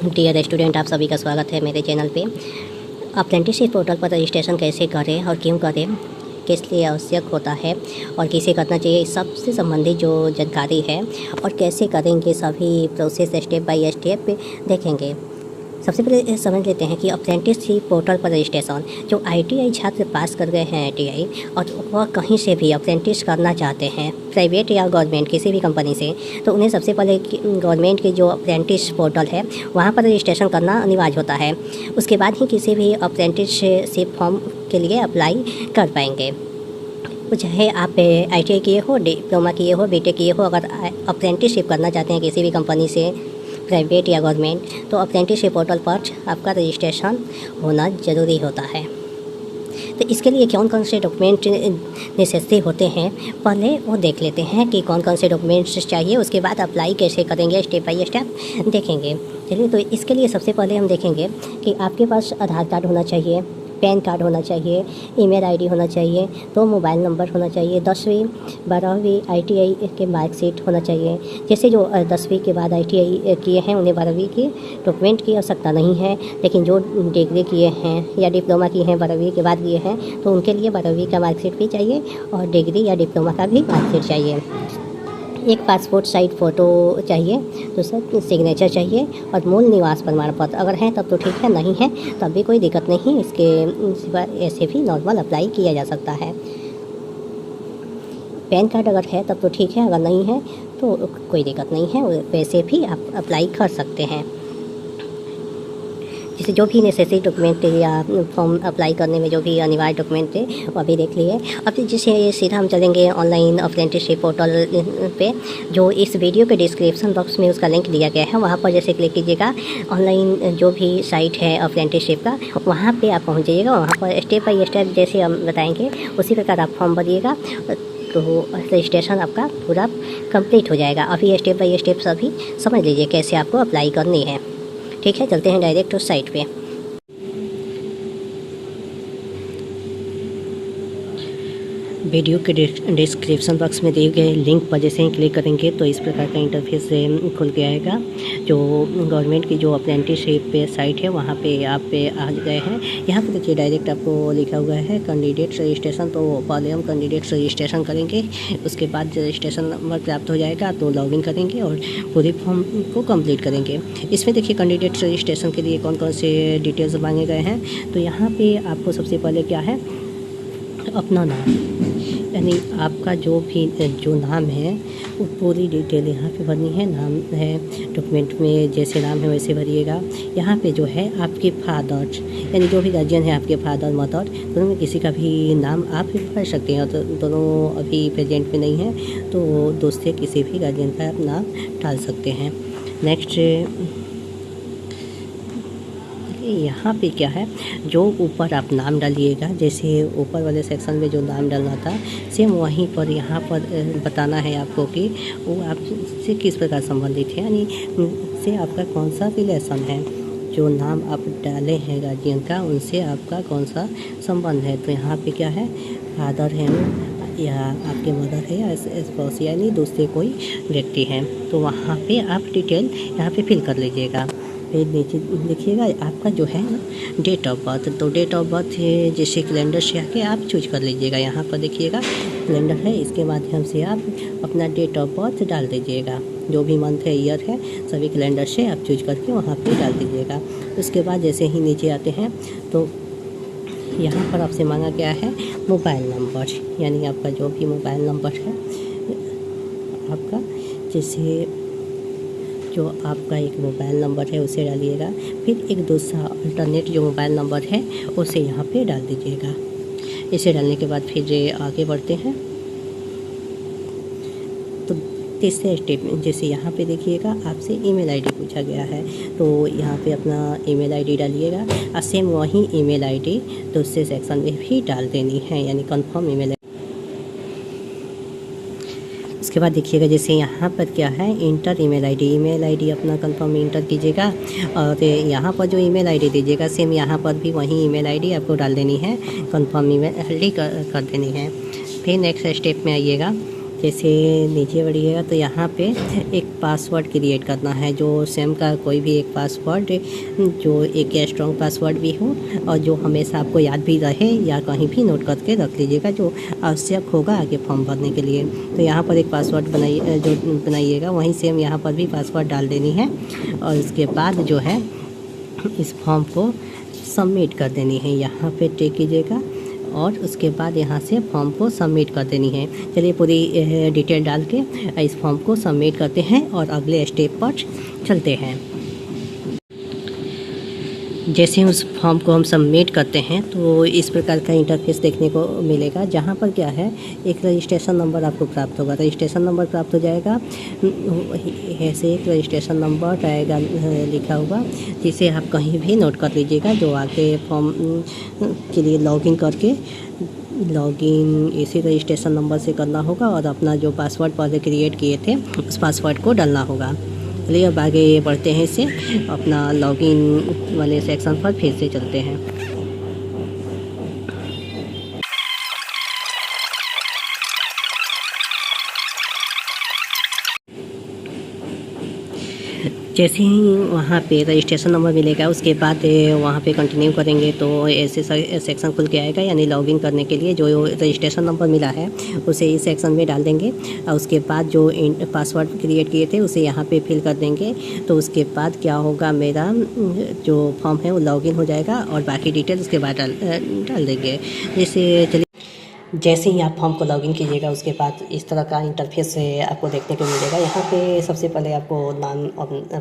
Dear student, आप सभी का स्वागत है मेरे चैनल पे। अप्रेंटिसशिप पोर्टल पर रजिस्ट्रेशन कैसे करें और क्यों करें, किस लिए आवश्यक होता है और किसे करना चाहिए, इस सबसे संबंधित जो जानकारी है और कैसे करेंगे सभी प्रोसेस स्टेप बाय स्टेप देखेंगे। सबसे पहले समझ लेते हैं कि अप्रेंटिसशिप पोर्टल पर रजिस्ट्रेशन जो ITI छात्र पास कर गए हैं ITI और वह कहीं से भी अप्रेंटिस करना चाहते हैं, प्राइवेट या गवर्नमेंट किसी भी कंपनी से, तो उन्हें सबसे पहले गवर्नमेंट के जो अप्रेंटिस पोर्टल है वहाँ पर रजिस्ट्रेशन करना अनिवार्य होता है। उसके बाद ही किसी भी अप्रेंटिसशिप फॉर्म के लिए अप्लाई कर पाएंगे। तो चाहे आप ITI किए हो, डिप्लोमा किए हो, BTech किए हो, अगर अप्रेंटिसशिप करना चाहते हैं किसी भी कंपनी से, प्राइवेट या गवर्नमेंट, तो अप्रेंटिसशिप पोर्टल पर आपका रजिस्ट्रेशन होना ज़रूरी होता है। तो इसके लिए कौन कौन से डॉक्यूमेंट नेसेसरी होते हैं, पहले वो देख लेते हैं कि कौन कौन से डॉक्यूमेंट्स चाहिए। उसके बाद अप्लाई कैसे करेंगे, स्टेप बाय स्टेप देखेंगे। चलिए, तो इसके लिए सबसे पहले हम देखेंगे कि आपके पास आधार कार्ड होना चाहिए, पैन कार्ड होना चाहिए, ईमेल ID होना चाहिए, 2 मोबाइल नंबर होना चाहिए, 10वीं 12वीं ITI के मार्कशीट होना चाहिए। जैसे जो 10वीं के बाद ITI किए हैं उन्हें 12वीं की डॉक्यूमेंट की आवश्यकता नहीं है, लेकिन जो डिग्री किए हैं या डिप्लोमा किए हैं 12वीं के बाद किए हैं तो उनके लिए 12वीं का मार्कशीट भी चाहिए और डिग्री या डिप्लोमा का भी मार्कशीट चाहिए। एक पासपोर्ट साइज फ़ोटो चाहिए, दूसरा सिग्नेचर चाहिए और मूल निवास प्रमाण पत्र अगर है तब तो ठीक है, नहीं है तब भी कोई दिक्कत नहीं। इसके सिवा ऐसे भी नॉर्मल अप्लाई किया जा सकता है। पैन कार्ड अगर है तब तो ठीक है, अगर नहीं है तो कोई दिक्कत नहीं है, वैसे भी आप अप्लाई कर सकते हैं। जैसे जो भी नेसेसरी डॉक्यूमेंट या फॉर्म अप्लाई करने में जो भी अनिवार्य डॉक्यूमेंट है वो अभी देख लिए। अब जैसे सीधा हम चलेंगे ऑनलाइन अप्रेंटिसशिप पोर्टल पे, जो इस वीडियो के डिस्क्रिप्शन बॉक्स में उसका लिंक दिया गया है। वहाँ पर जैसे क्लिक कीजिएगा, ऑनलाइन जो भी साइट है अप्रेंटिसशिप का, वहाँ पे आप पहुँच जाइएगा। वहाँ पर स्टेप बाय स्टेप जैसे हम बताएँगे उसी प्रकार आप फॉर्म भरिएगा तो रजिस्ट्रेशन आपका पूरा कंप्लीट हो जाएगा। अभी स्टेप बाय स्टेप सभी समझ लीजिए कैसे आपको अप्लाई करनी है। ठीक है, चलते हैं डायरेक्ट उस साइट पे। वीडियो के डिस्क्रिप्शन बॉक्स में दिए गए लिंक पर जैसे ही क्लिक करेंगे तो इस प्रकार का इंटरफेस खुल के आएगा। जो गवर्नमेंट की जो अप्रेंटिसशिप साइट है वहाँ पे आप आ गए हैं। यहाँ पे देखिए डायरेक्ट आपको लिखा हुआ है कैंडिडेट रजिस्ट्रेशन। तो पहले हम कैंडिडेट रजिस्ट्रेशन करेंगे, उसके बाद रजिस्ट्रेशन नंबर प्राप्त हो जाएगा तो लॉगिन करेंगे और पूरे फॉर्म को कंप्लीट करेंगे। इसमें देखिए कैंडिडेट रजिस्ट्रेशन के लिए कौन कौन से डिटेल्स मांगे गए हैं। तो यहाँ पे आपको सबसे पहले क्या है, अपना नाम, यानी आपका जो नाम है वो पूरी डिटेल यहाँ पे भरनी है। नाम है डॉक्यूमेंट में जैसे नाम है वैसे भरिएगा। यहाँ पे जो है आपके फादर, यानी जो भी गार्जियन है आपके फादर मदर, दोनों में किसी का भी नाम आप भर सकते हैं। तो दोनों अभी प्रेजेंट में नहीं है तो दूसरे किसी भी गार्जियन का आप नाम डाल सकते हैं। नेक्स्ट यहाँ पे क्या है, जो ऊपर आप नाम डालिएगा, जैसे ऊपर वाले सेक्शन में जो नाम डालना था सेम वहीं पर यहाँ पर बताना है आपको कि वो आपसे किस प्रकार संबंधित है, यानी से आपका कौन सा रिलेशन है। जो नाम आप डाले हैं गार्जियन का उनसे आपका कौन सा संबंध है। तो यहाँ पे क्या है, फादर है या आपके मदर है या स्पाउस यानी दूसरे कोई व्यक्ति हैं। तो वहाँ पे आप डिटेल यहाँ पे फिल कर लीजिएगा। फिर नीचे देखिएगा आपका जो है डेट ऑफ बर्थ, तो डेट ऑफ बर्थ है जैसे कैलेंडर से आके आप चूज कर लीजिएगा। यहाँ पर देखिएगा कैलेंडर है, इसके माध्यम से आप अपना डेट ऑफ बर्थ डाल दीजिएगा। जो भी मंथ है ईयर है सभी कैलेंडर से आप चूज करके वहाँ पे डाल दीजिएगा। उसके बाद जैसे ही नीचे आते हैं तो यहाँ पर आपसे मांगा गया है मोबाइल नंबर, यानी आपका जो भी मोबाइल नंबर है आपका, जैसे जो आपका एक मोबाइल नंबर है उसे डालिएगा। फिर एक दूसरा अल्टरनेट जो मोबाइल नंबर है उसे यहाँ पे डाल दीजिएगा। इसे डालने के बाद फिर आगे बढ़ते हैं। तो तीसरे स्टेप में जैसे यहाँ पे देखिएगा आपसे ईमेल ID पूछा गया है, तो यहाँ पे अपना ईमेल ID डालिएगा और सेम वही ईमेल ID दूसरे सेक्शन में भी डाल देनी है, यानी कन्फर्म ईमेल। उसके बाद देखिएगा जैसे यहाँ पर क्या है, इंटर ईमेल ID अपना कंफर्म इंटर कीजिएगा और यहाँ पर जो ईमेल ID दीजिएगा सेम यहाँ पर भी वही ईमेल ID आपको डाल देनी है, कंफर्म ईमेल ID कर देनी है। फिर नेक्स्ट स्टेप में आइएगा, जैसे नीचे बढ़िएगा तो यहाँ पे एक पासवर्ड क्रिएट करना है, जो सेम का कोई भी एक पासवर्ड, जो एक स्ट्रॉन्ग पासवर्ड भी हो और जो हमेशा आपको याद भी रहे, या कहीं भी नोट करके रख लीजिएगा, जो आवश्यक होगा आगे फॉर्म भरने के लिए। तो यहाँ पर एक पासवर्ड बनाइएगा, वहीं सेम यहाँ पर भी पासवर्ड डाल देनी है और उसके बाद जो है इस फॉर्म को सबमिट कर देनी है। यहाँ पे टिक कीजिएगा और उसके बाद यहाँ से फॉर्म को सबमिट कर देनी है। चलिए पूरी डिटेल डाल के इस फॉर्म को सबमिट करते हैं और अगले स्टेप पर चलते हैं। जैसे उस फॉर्म को हम सबमिट करते हैं तो इस प्रकार का इंटरफेस देखने को मिलेगा, जहाँ पर क्या है एक रजिस्ट्रेशन नंबर आपको प्राप्त होगा। रजिस्ट्रेशन नंबर प्राप्त हो जाएगा, ऐसे एक रजिस्ट्रेशन नंबर आएगा लिखा हुआ, जिसे आप कहीं भी नोट कर लीजिएगा, जो आके फॉर्म के लिए लॉगिन करके लॉगिन इसी रजिस्ट्रेशन नंबर से करना होगा और अपना जो पासवर्ड पहले क्रिएट किए थे उस पासवर्ड को डालना होगा। चलिए अब आगे बढ़ते हैं, इसे अपना लॉगिन वाले सेक्शन पर फिर से चलते हैं। जैसे ही वहाँ पे रजिस्ट्रेशन नंबर मिलेगा उसके बाद वहाँ पे कंटिन्यू करेंगे तो ऐसे सेक्शन खुल के आएगा, यानी लॉगिन करने के लिए जो रजिस्ट्रेशन नंबर मिला है उसे इस सेक्शन में डाल देंगे और उसके बाद जो पासवर्ड क्रिएट किए थे उसे यहाँ पे फिल कर देंगे। तो उसके बाद क्या होगा, मेरा जो फॉर्म है वो लॉगिन हो जाएगा और बाकी डिटेल उसके बाद डाल देंगे। जैसे ही आप फॉर्म को लॉगिन कीजिएगा उसके बाद इस तरह का इंटरफेस आपको देखने को मिलेगा। यहाँ पे सबसे पहले आपको नाम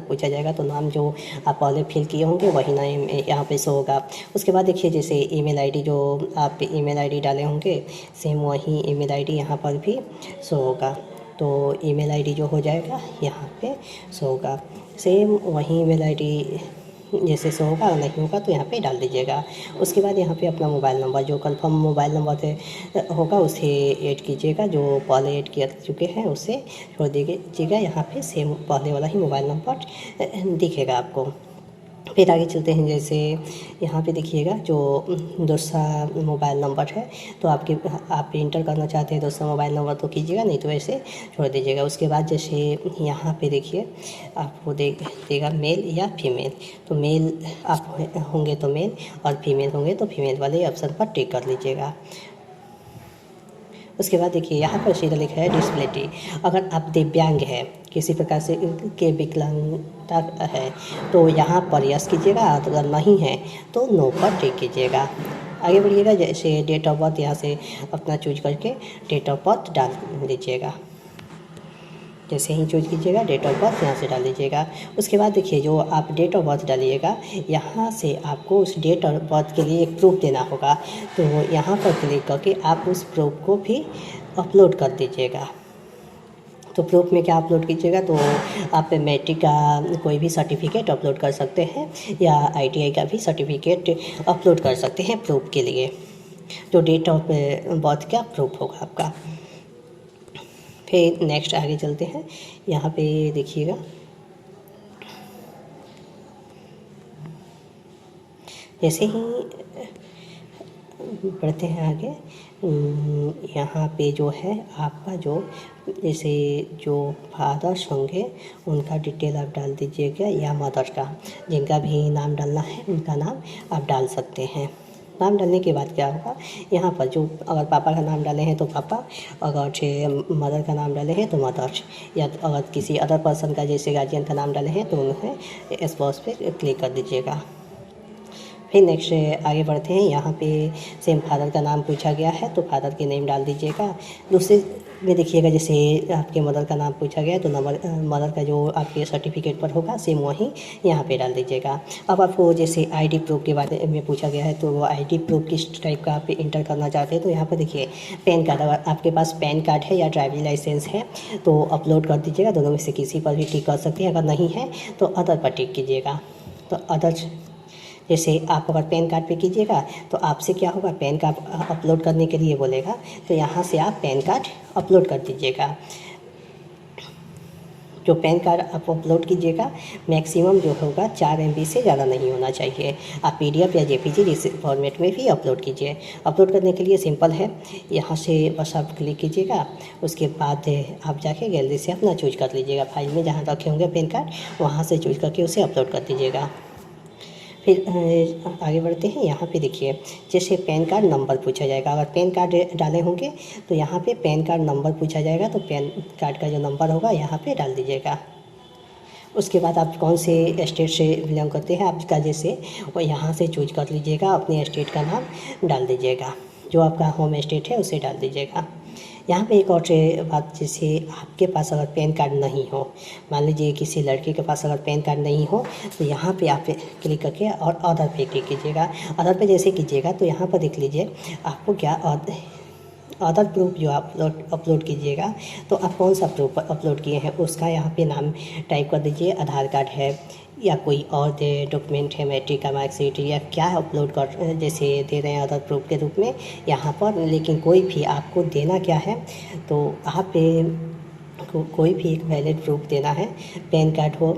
पूछा जाएगा, तो नाम जो आप पहले फिल किए होंगे वही नाम यहाँ पे शो होगा। उसके बाद देखिए जैसे ईमेल आईडी, जो आप ईमेल आईडी डाले होंगे सेम वही ईमेल आईडी यहाँ पर भी शो होगा। तो ईमेल आईडी जो हो जाएगा यहाँ पे शो होगा, सेम वही ईमेल आईडी जैसे शो होगा, नहीं होगा तो यहाँ पे डाल दीजिएगा। उसके बाद यहाँ पे अपना मोबाइल नंबर, जो कंफर्म मोबाइल नंबर से होगा उसे ऐड कीजिएगा, जो पहले ऐड कर चुके हैं उसे छोड़ दीजिएगा। यहाँ पे सेम पहले वाला ही मोबाइल नंबर दिखेगा आपको। फिर आगे चलते हैं, जैसे यहाँ पे देखिएगा जो दूसरा मोबाइल नंबर है, तो आप इंटर करना चाहते हैं दूसरा मोबाइल नंबर तो कीजिएगा, नहीं तो ऐसे छोड़ दीजिएगा। उसके बाद जैसे यहाँ पे देखिए आपको देगा मेल या फीमेल, तो मेल आप होंगे तो मेल और फीमेल होंगे तो फीमेल वाले ऑप्शन पर टिक कर लीजिएगा। उसके बाद देखिए यहाँ पर सीधा लिखा है डिसेबिलिटी। अगर आप दिव्यांग है, किसी प्रकार से के विकलांगता है तो यहाँ पर यस कीजिएगा, अगर नहीं है तो नो पर टिक कीजिएगा। आगे बढ़िएगा, जैसे डेट ऑफ बर्थ यहाँ से अपना चूज करके डेट ऑफ बर्थ डाल दीजिएगा। जैसे ही चूज कीजिएगा डेट ऑफ बर्थ यहाँ से डाल दीजिएगा। उसके बाद देखिए जो आप डेट ऑफ बर्थ डालिएगा यहाँ से आपको उस डेट ऑफ बर्थ के लिए एक प्रूफ देना होगा, तो यहाँ पर क्लिक करके आप उस प्रूफ को भी अपलोड कर दीजिएगा। तो प्रूफ में क्या अपलोड कीजिएगा, तो आप मैट्रिक का कोई भी सर्टिफिकेट अपलोड कर सकते हैं या ITI का भी सर्टिफिकेट अपलोड कर सकते हैं प्रूफ के लिए, जो डेट ऑफ बर्थ का प्रूफ होगा आपका। फिर नेक्स्ट आगे चलते हैं, यहाँ पे देखिएगा जैसे ही बढ़ते हैं आगे, यहाँ पे जो है आपका जो जैसे जो फादर्स होंगे उनका डिटेल आप डाल दीजिएगा, या मदर का, जिनका भी नाम डालना है उनका नाम आप डाल सकते हैं। नाम डालने के बाद क्या होगा, यहाँ पर जो अगर पापा का नाम डाले हैं तो पापा, अगर मदर का नाम डाले हैं तो मदर, या अगर किसी अदर पर्सन का जैसे गार्जियन का नाम डाले हैं तो उन्हें स्पॉस पे क्लिक कर दीजिएगा। फिर नेक्स्ट आगे बढ़ते हैं, यहाँ पे सेम फादर का नाम पूछा गया है तो फादर के नेम डाल दीजिएगा। दूसरे में देखिएगा जैसे आपके मदर का नाम पूछा गया है तो मदर का जो आपके सर्टिफिकेट पर होगा सेम वही यहाँ पे डाल दीजिएगा। अब आपको जैसे ID प्रूफ के बारे में पूछा गया है तो वो ID प्रूफ किस टाइप का आप इंटर करना चाहते हैं, तो यहाँ पर देखिए पैन कार्ड, अगर आपके पास पैन कार्ड है या ड्राइविंग लाइसेंस है तो अपलोड कर दीजिएगा। दोनों में से किसी पर भी टिक कर सकते हैं, अगर नहीं है तो अदर पर टिक कीजिएगा। तो अदर जैसे आप अगर पैन कार्ड पे कीजिएगा तो आपसे क्या होगा, पैन कार्ड अपलोड करने के लिए बोलेगा, तो यहाँ से आप पैन कार्ड अपलोड कर दीजिएगा। जो पैन कार्ड आप अपलोड कीजिएगा मैक्सिमम जो होगा 4 MB से ज़्यादा नहीं होना चाहिए। आप PDF या JPG जिस फॉर्मेट में भी अपलोड कीजिए। अपलोड करने के लिए सिंपल है, यहाँ से बस आप क्लिक कीजिएगा, उसके बाद आप जाके गैलरी से अपना चूज कर लीजिएगा। फाइल में जहाँ रखे होंगे पैन कार्ड वहाँ से चूज करके उसे अपलोड कर दीजिएगा। फिर आगे बढ़ते हैं। यहाँ पे देखिए जैसे पैन कार्ड नंबर पूछा जाएगा, अगर पैन कार्ड डाले होंगे तो यहाँ पे पैन कार्ड नंबर पूछा जाएगा, तो पैन कार्ड का जो नंबर होगा यहाँ पे डाल दीजिएगा। उसके बाद आप कौन से स्टेट से बिलोंग करते हैं आपका जैसे वो यहाँ से चूज कर लीजिएगा, अपने स्टेट का नाम डाल दीजिएगा, जो आपका होम स्टेट है उसे डाल दीजिएगा। यहाँ पे एक और बात, जैसे आपके पास अगर पैन कार्ड नहीं हो, मान लीजिए किसी लड़के के पास अगर पैन कार्ड नहीं हो, तो यहाँ पे आप क्लिक करके और अदर पे क्लिक कीजिएगा। अदर पे जैसे कीजिएगा तो यहाँ पर देख लीजिए आपको क्या अदर प्रूफ जो आप अपलोड कीजिएगा, तो आप कौन सा प्रूफ अपलोड किए हैं उसका यहाँ पे नाम टाइप कर दीजिए। आधार कार्ड है या कोई और डॉक्यूमेंट है, मैट्रिक का मार्कशीट या क्या अपलोड कर जैसे दे रहे हैं अदर प्रूफ के रूप में यहाँ पर। लेकिन कोई भी आपको देना क्या है, तो आप कोई भी एक वैलिड प्रूफ देना है। पैन कार्ड हो,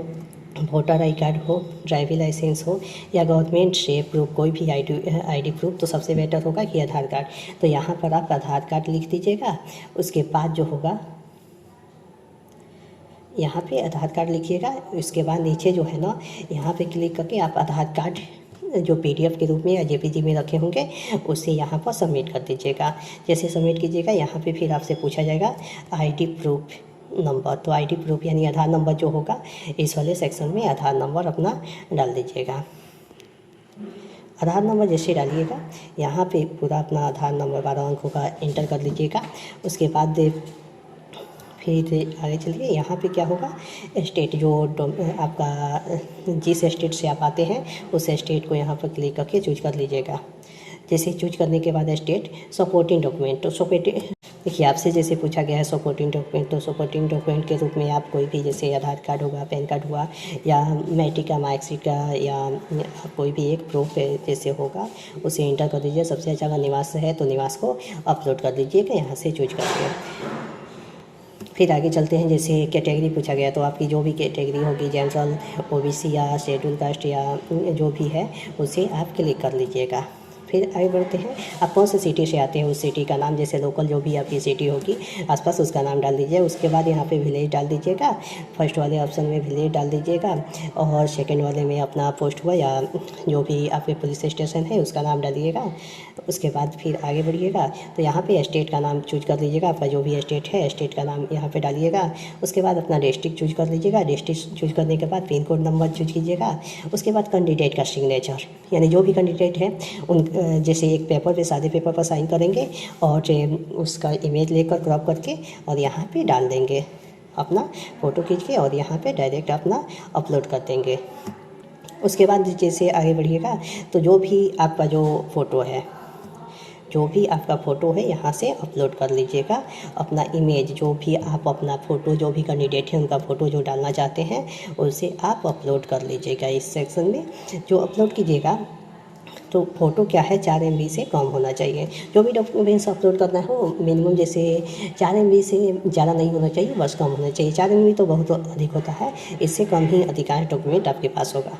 वोटर आई कार्ड हो, ड्राइविंग लाइसेंस हो या गवर्नमेंट से प्रूफ कोई भी आईडी प्रूफ, तो सबसे बेटर होगा कि आधार कार्ड। तो यहाँ पर आप आधार कार्ड लिख दीजिएगा। उसके बाद जो होगा यहाँ पे आधार कार्ड लिखिएगा। उसके बाद नीचे जो है ना, यहाँ पे क्लिक करके आप आधार कार्ड जो PDF के रूप में या JPG में रखे होंगे उसे यहाँ पर सबमिट कर दीजिएगा। जैसे सबमिट कीजिएगा यहाँ पे फिर आपसे पूछा जाएगा ID प्रूफ नंबर, तो ID प्रूफ यानी आधार नंबर जो होगा इस वाले सेक्शन में आधार नंबर अपना डाल दीजिएगा। आधार नंबर जैसे डालिएगा यहाँ पे पूरा अपना आधार नंबर 12 अंकों का एंटर कर लीजिएगा। उसके बाद फिर आगे चलिए, यहाँ पे क्या होगा, स्टेट जो आपका जिस स्टेट से आप आते हैं उस स्टेट को यहाँ पर क्लिक करके चूज कर लीजिएगा। जैसे चूज करने के बाद स्टेट सपोर्टिंग डॉक्यूमेंट, तो देखिए आपसे जैसे पूछा गया है सपोर्टिंग डॉक्यूमेंट, तो सपोर्टिंग डॉक्यूमेंट के रूप में आप कोई भी जैसे आधार कार्ड होगा, पैन कार्ड हुआ या मैट्रिक का मार्कशीट का या कोई भी एक प्रूफ जैसे होगा उसे इंटर कर दीजिए। सबसे अच्छा अगर निवास है तो निवास को अपलोड कर दीजिएगा यहाँ से चूज करके। फिर आगे चलते हैं। जैसे कैटेगरी पूछा गया, तो आपकी जो भी कैटेगरी होगी जनरल, OBC या शेड्यूल कास्ट या जो भी है उसे आप क्लिक कर लीजिएगा। फिर आगे बढ़ते हैं। आप कौन से सिटी से आते हैं उस सिटी का नाम, जैसे लोकल जो भी आपकी सिटी होगी आसपास उसका नाम डाल दीजिए। उसके बाद यहाँ पे विलेज डाल दीजिएगा। फर्स्ट वाले ऑप्शन में विलेज डाल दीजिएगा और सेकंड वाले में अपना पोस्ट हुआ या जो भी आपके पुलिस स्टेशन है उसका नाम डालिएगा। उसके बाद फिर आगे बढ़िएगा तो यहाँ पे स्टेट का नाम चूज कर लीजिएगा। आपका जो भी स्टेट है स्टेट का नाम यहाँ पे डालिएगा। उसके बाद अपना डिस्ट्रिक्ट चूज कर लीजिएगा। डिस्ट्रिक्ट चूज करने के बाद पिन कोड नंबर चूज कीजिएगा। उसके बाद कैंडिडेट का सिग्नेचर, यानी जो भी कैंडिडेट है उन जैसे एक पेपर पे सादे पेपर पर साइन करेंगे और उसका इमेज लेकर क्रॉप करके और यहाँ पे डाल देंगे, अपना फ़ोटो खींच के और यहाँ पे डायरेक्ट अपना अपलोड कर देंगे। उसके बाद जैसे आगे बढ़िएगा तो जो भी आपका जो फ़ोटो है, जो भी आपका फ़ोटो है यहाँ से अपलोड कर लीजिएगा। अपना इमेज जो भी आप अपना फ़ोटो जो भी कैंडिडेट है उनका फ़ोटो जो डालना चाहते हैं उसे आप अपलोड कर लीजिएगा। इस सेक्शन में जो अपलोड कीजिएगा तो फ़ोटो क्या है 4 MB से कम होना चाहिए। जो भी डॉक्यूमेंट्स अपलोड करना हो मिनिमम जैसे 4 MB से ज़्यादा नहीं होना चाहिए, बस कम होना चाहिए। 4 MB तो बहुत अधिक होता है, इससे कम ही अधिकांश डॉक्यूमेंट आपके पास होगा।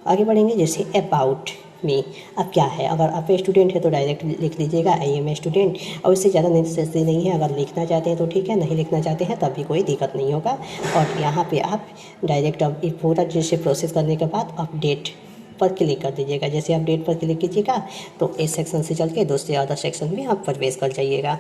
आगे बढ़ेंगे। जैसे अबाउट मी, अब क्या है, अगर आप स्टूडेंट है तो डायरेक्ट लिख लीजिएगा I am स्टूडेंट, और इससे ज़्यादा नेसेसरी नहीं है। अगर लिखना चाहते हैं तो ठीक है, नहीं लिखना चाहते हैं तब भी कोई दिक्कत नहीं होगा। और यहाँ पे आप डायरेक्ट अब पूरा जैसे प्रोसेस करने के बाद अपडेट पर क्लिक कर दीजिएगा। जैसे अपडेट पर क्लिक कीजिएगा तो इस सेक्शन से चल के दूसरे अदर सेक्शन में आप प्रवेश कर जाइएगा।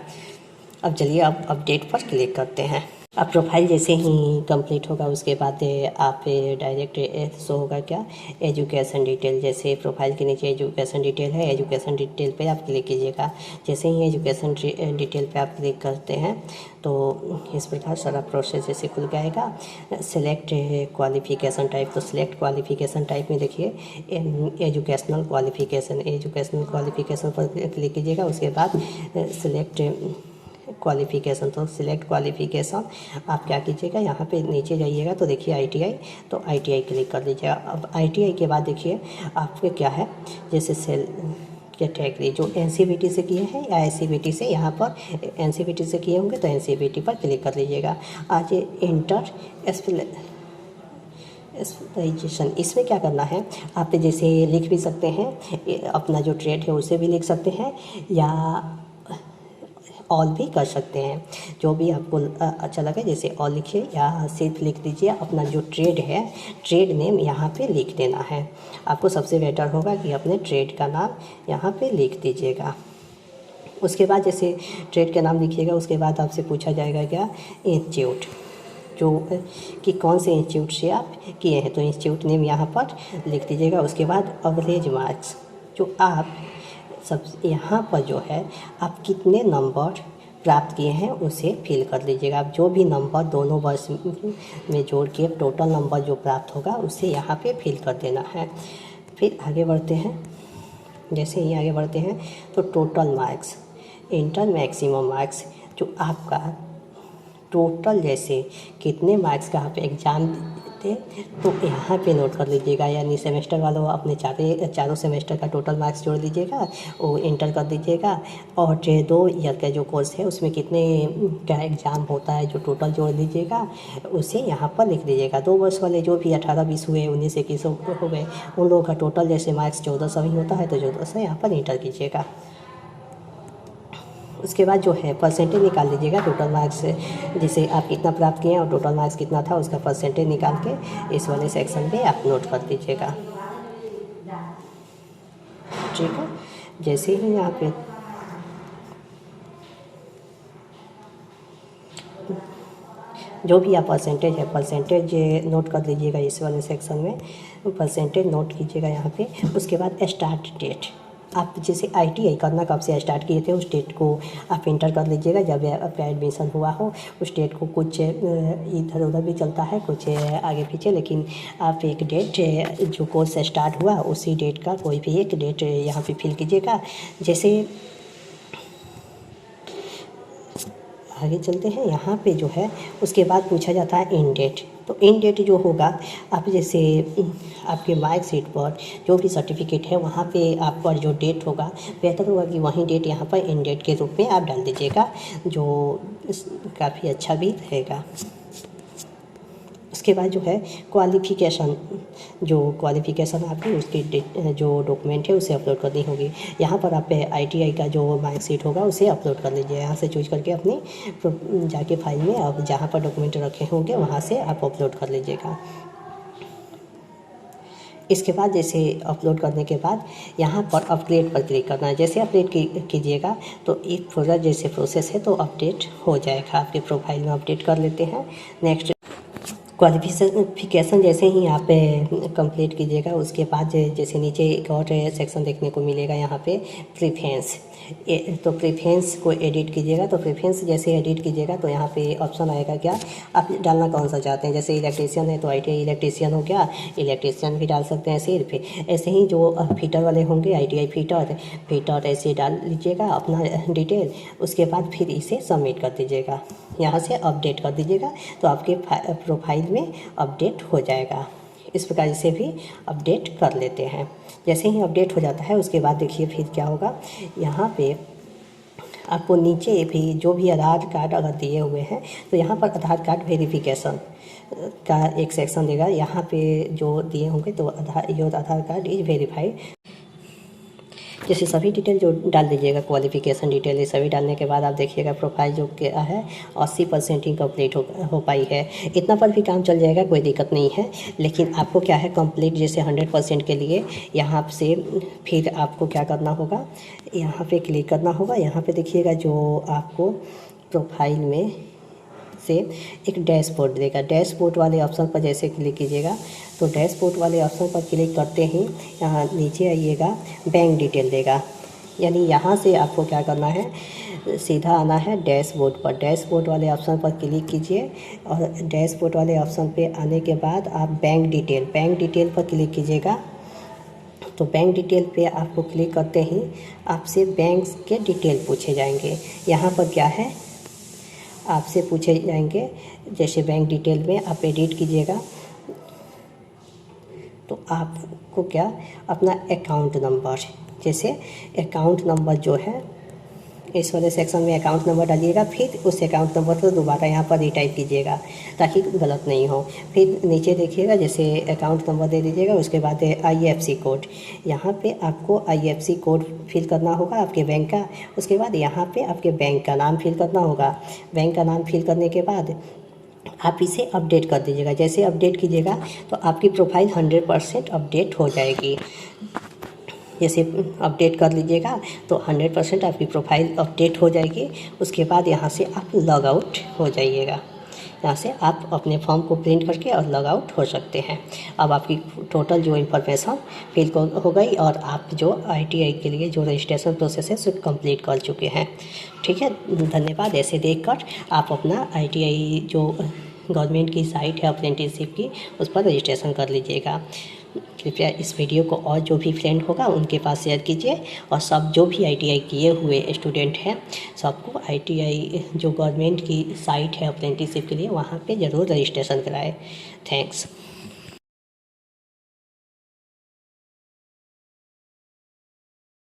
अब चलिए अब अपडेट पर क्लिक करते हैं। अब प्रोफाइल जैसे ही कंप्लीट होगा उसके बाद आप डायरेक्ट शो होगा क्या, एजुकेशन डिटेल। जैसे प्रोफाइल के नीचे एजुकेशन डिटेल है, एजुकेशन डिटेल पे आप क्लिक कीजिएगा। जैसे ही एजुकेशन डिटेल पे आप क्लिक करते हैं तो इस प्रकार सारा प्रोसेस जैसे खुल के आएगा। सिलेक्ट क्वालिफिकेशन टाइप, तो सिलेक्ट क्वालिफिकेशन टाइप में देखिए एजुकेशनल क्वालिफिकेशन पर क्लिक कीजिएगा। उसके बाद सिलेक्ट क्वालिफिकेशन, तो सिलेक्ट क्वालिफिकेशन आप क्या कीजिएगा, यहाँ पे नीचे जाइएगा तो देखिए ITI, तो ITI क्लिक कर लीजिएगा। अब ITI के बाद देखिए आपके क्या है, जैसे कैटेगरी जो एनसीवीटी से किए हैं या एससीवीटी से, यहाँ पर एनसीवीटी से किए होंगे तो एनसीवीटी पर क्लिक कर लीजिएगा। आज इंटर स्पेशलाइजेशन, इसमें क्या करना है, आप जैसे लिख भी सकते हैं अपना जो ट्रेड है उसे भी लिख सकते हैं या ऑल भी कर सकते हैं, जो भी आपको अच्छा लगे। जैसे ऑल लिखिए या सिर्फ लिख दीजिए अपना जो ट्रेड है, ट्रेड नेम यहाँ पे लिख देना है। आपको सबसे बेटर होगा कि अपने ट्रेड का नाम यहाँ पे लिख दीजिएगा। उसके बाद जैसे ट्रेड का नाम लिखिएगा, उसके बाद आपसे पूछा जाएगा क्या, इंस्टीट्यूट, जो कि कौन से इंस्टीट्यूट से आप किए हैं, तो इंस्टीट्यूट नेम यहाँ पर लिख दीजिएगा। उसके बाद एवरेज मार्क्स, जो आप सब यहाँ पर जो है आप कितने नंबर प्राप्त किए हैं उसे फिल कर लीजिएगा। आप जो भी नंबर दोनों वर्ष में जोड़ के टोटल नंबर जो प्राप्त होगा उसे यहाँ पे फिल कर देना है। फिर आगे बढ़ते हैं। जैसे ही आगे बढ़ते हैं तो total marks, inter maximum marks, जो आपका टोटल जैसे कितने मार्क्स का आप एग्ज़ाम थे तो यहाँ पे नोट कर लीजिएगा। यानी सेमेस्टर वालों अपने चारों सेमेस्टर का टोटल मार्क्स जोड़ लीजिएगा, वो इंटर कर दीजिएगा। और 2 ईयर का जो कोर्स है उसमें कितने का एग्ज़ाम होता है जो टोटल जोड़ लीजिएगा, उसे यहाँ पर लिख दीजिएगा। 2 वर्ष वाले जो भी 18-20 हुए, 19-21 हो गए, उन लोगों का टोटल जैसे मार्क्स 1400 ही होता है तो 1400 यहाँ पर इंटर कीजिएगा। उसके बाद जो है परसेंटेज निकाल लीजिएगा टोटल मार्क्स से, जैसे आप कितना प्राप्त किए हैं और टोटल मार्क्स कितना था उसका परसेंटेज निकाल के इस वाले सेक्शन पे आप नोट कर दीजिएगा। ठीक है, जैसे ही यहाँ पे जो भी आप परसेंटेज है, परसेंटेज नोट कर लीजिएगा इस वाले सेक्शन में, परसेंटेज नोट कीजिएगा यहाँ पे। उसके बाद स्टार्ट डेट, आप जैसे आईटीआई करना कब से स्टार्ट किए थे उस डेट को आप इंटर कर लीजिएगा। जब आपका एडमिशन हुआ हो उस डेट को, कुछ इधर उधर भी चलता है, कुछ आगे पीछे, लेकिन आप एक डेट जो कोर्स स्टार्ट हुआ उसी डेट का कोई भी एक डेट यहाँ पे फिल कीजिएगा। जैसे आगे चलते हैं, यहाँ पे जो है उसके बाद पूछा जाता है इन डेट। तो इन डेट जो होगा, आप जैसे आपके मार्कशीट पर जो भी सर्टिफिकेट है वहाँ पे आप पर जो डेट होगा, बेहतर होगा कि वही डेट यहाँ पर इन डेट के रूप में आप डाल दीजिएगा, जो काफ़ी अच्छा भी रहेगा। उसके बाद जो है क्वालिफ़िकेशन, जो क्वालिफ़िकेशन आपकी उसकी जो डॉक्यूमेंट है उसे अपलोड करनी होगी। यहाँ पर आप आईटीआई का जो मार्कशीट होगा उसे अपलोड कर लीजिए। यहाँ से चूज करके अपनी जाके फाइल में आप जहाँ पर डॉक्यूमेंट रखे होंगे वहाँ से आप अपलोड कर लीजिएगा। इसके बाद जैसे अपलोड करने के बाद यहाँ पर अपडेट पर क्लिक करना है। जैसे अपडेट कीजिएगा तो एक पूरा जैसे प्रोसेस है तो अपडेट हो जाएगा। आपके प्रोफाइल में अपडेट कर लेते हैं। नेक्स्ट क्वालिफिकेशन जैसे ही आप कंप्लीट कीजिएगा उसके बाद जैसे नीचे एक और सेक्शन देखने को मिलेगा यहाँ पे प्रेफरेंस, तो प्रेफरेंस को एडिट कीजिएगा। तो प्रेफरेंस जैसे एडिट कीजिएगा तो यहाँ पे ऑप्शन आएगा क्या, आप डालना कौन सा चाहते हैं। जैसे इलेक्ट्रीशियन है तो आईटीआई इलेक्ट्रीशियन हो गया, इलेक्ट्रीशियन भी डाल सकते हैं सिर्फ। ऐसे ही जो फिटर वाले होंगे आईटीआई फिटर ऐसे डाल लीजिएगा अपना डिटेल। उसके बाद फिर इसे सबमिट कर दीजिएगा, यहाँ से अपडेट कर दीजिएगा तो आपके प्रोफाइल में अपडेट हो जाएगा। इस प्रकार इसे भी अपडेट कर लेते हैं। जैसे ही अपडेट हो जाता है उसके बाद देखिए फिर क्या होगा, यहाँ पे आपको नीचे भी जो भी आधार कार्ड अगर दिए हुए हैं तो यहाँ पर आधार कार्ड वेरिफिकेशन का एक सेक्शन देगा। यहाँ पे जो दिए होंगे तो आधार कार्ड इज वेरीफाइड, जैसे सभी डिटेल जो डाल दीजिएगा, क्वालिफिकेशन डिटेल ये सभी डालने के बाद आप देखिएगा प्रोफाइल जो क्या है 80% ही कंप्लीट हो पाई है। इतना पर भी काम चल जाएगा, कोई दिक्कत नहीं है। लेकिन आपको क्या है कंप्लीट जैसे 100% के लिए यहाँ से फिर आपको क्या करना होगा, यहाँ पे क्लिक करना होगा। यहाँ पे देखिएगा जो आपको प्रोफाइल में से एक डैशबोर्ड देगा। डैशबोर्ड वाले ऑप्शन पर जैसे क्लिक कीजिएगा तो डैशबोर्ड वाले ऑप्शन पर क्लिक करते ही यहाँ नीचे आइएगा बैंक डिटेल देगा। यानी यहाँ से आपको क्या करना है, सीधा आना है डैशबोर्ड पर। डैशबोर्ड वाले ऑप्शन पर क्लिक कीजिए और डैशबोर्ड वाले ऑप्शन पे आने के बाद आप बैंक डिटेल पर क्लिक कीजिएगा। तो बैंक डिटेल पे आपको क्लिक करते ही आपसे बैंक के डिटेल पूछे जाएंगे। यहाँ पर क्या है, आपसे पूछे जाएंगे जैसे बैंक डिटेल में आप एडिट कीजिएगा तो आपको क्या अपना अकाउंट नंबर जैसे अकाउंट नंबर जो है, इस वाले सेक्शन में अकाउंट नंबर डालिएगा, फिर उस अकाउंट नंबर को दोबारा यहाँ पर रीटाइप कीजिएगा ताकि गलत नहीं हो। फिर नीचे देखिएगा, जैसे अकाउंट नंबर दे दीजिएगा, उसके बाद IFSC कोड, यहाँ पे आपको IFSC कोड फिल करना होगा आपके बैंक का। उसके बाद यहाँ पे आपके बैंक का नाम फिल करना होगा। बैंक का नाम फिल करने के बाद आप इसे अपडेट कर दीजिएगा। जैसे अपडेट कीजिएगा तो आपकी प्रोफाइल 100% अपडेट हो जाएगी। जैसे अपडेट कर लीजिएगा तो 100% आपकी प्रोफाइल अपडेट हो जाएगी। उसके बाद यहाँ से आप लॉग आउट हो जाइएगा। यहाँ से आप अपने फॉर्म को प्रिंट करके और लॉग आउट हो सकते हैं। अब आपकी टोटल जो इन्फॉर्मेशन फिल हो गई और आप जो ITI के लिए जो रजिस्ट्रेशन प्रोसेस है उसे कंप्लीट कर चुके हैं। ठीक है, धन्यवाद। ऐसे देखकर आप अपना ITI जो गवर्नमेंट की साइट है अप्रेंटिसशिप की, उस पर रजिस्ट्रेशन कर लीजिएगा। कृपया इस वीडियो को और जो भी फ्रेंड होगा उनके पास शेयर कीजिए, और सब जो भी ITI किए हुए स्टूडेंट हैं सबको ITI जो गवर्नमेंट की साइट है अप्रेंटिसशिप के लिए, वहाँ पे ज़रूर रजिस्ट्रेशन कराएं। थैंक्स।